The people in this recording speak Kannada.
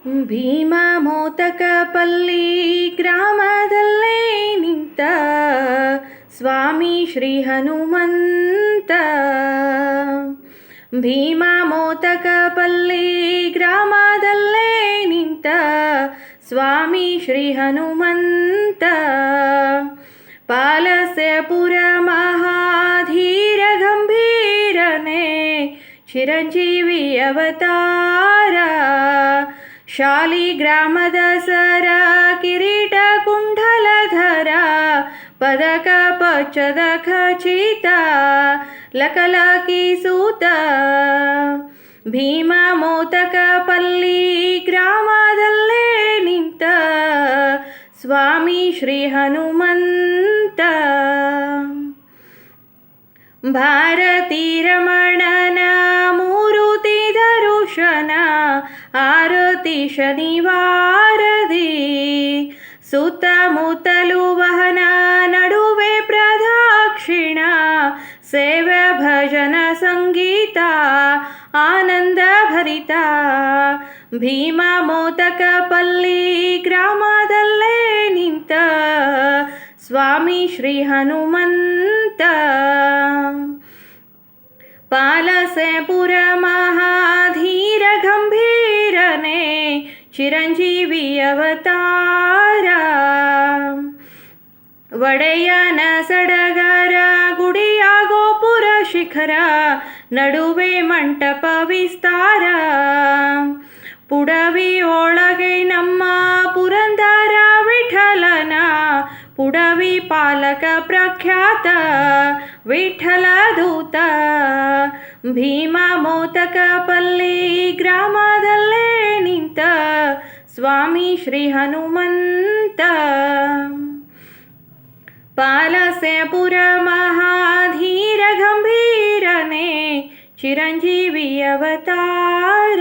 ಭೀಮಾ ಮೋತಕಪಲ್ಲಿ ಗ್ರಾಮದಲ್ಲೇ ನಿಂತ ಸ್ವಾಮಿ ಶ್ರೀ ಹನುಮಂತ. ಭೀಮಾ ಮೋತಕಪಲ್ಲಿ ಗ್ರಾಮದಲ್ಲೇ ನಿಂತ ಸ್ವಾಮಿ ಶ್ರೀ ಹನುಮಂತ. ಪಾಲಸ್ಯಪುರ ಮಹಾಧೀರ ಗಂಭೀರನೇ ಚಿರಂಜೀವಿ ಅವತಾರ. ಶಾಲಿಗ್ರಾಮದ ಸರ ಕಿರೀಟ ಕುಂಡಲಧರ ಪದಕ ಪಚ್ಚದ ಖಚಿತ ಲಕಲಕಿ ಸೂತ. ಭೀಮಾ ಮೋತಕಪಲ್ಲಿ ಗ್ರಾಮದಲ್ಲೇ ನಿಂತ ಸ್ವಾಮಿ ಶ್ರೀ ಹನುಮಂತ. ಭಾರತೀ ರಮಣನ ಮೂರುತಿ ದರುಶನ ಆರತಿ ಶನಿವಾರದಿ. ಸುತ್ತಮುತ್ತಲು ವಹನ ನಡುವೆ ಪ್ರದಕ್ಷಿಣ ಸೇವೆ ಭಜನ ಸಂಗೀತ ಆನಂದ ಭರಿತ. ಭೀಮಾ ಮೋತಕಪಲ್ಲಿ ಗ್ರಾಮದಲ್ಲೇ ನಿಂತ ಸ್ವಾಮಿ ಶ್ರೀ ಹನುಮಂತ. ಪಾಲಸ್ಯಪುರ ಮಹಾಧೀರ ಗಂಭೀರನೇ ಚಿರಂಜೀವಿ ಅವತಾರ. ಒಡೆಯನ ಸಡಗರ ಗುಡಿಯ ಗೋಪುರ ಶಿಖರ ನಡುವೆ ಮಂಟಪ ವಿಸ್ತಾರ. ಪುಡವಿ ಒಳಗೆ ನಮ್ಮ ಪುರಂದರ ವಿಠಲನ ಪುಡವಿ ಪಾಲಕ ಪ್ರಖ್ಯಾತ ವಿಠಲ ದೂತ. ಭೀಮಾ ಮೋತಕಪಲ್ಲಿ ಗ್ರಾಮದಲ್ಲೇ ನಿಂತ ಸ್ವಾಮಿ ಶ್ರೀ ಹನುಮಂತ. ಪಾಲಸ್ಯಪುರ ಮಹಾಧೀರ ಗಂಭೀರನೇ ಚಿರಂಜೀವಿ ಅವತಾರ.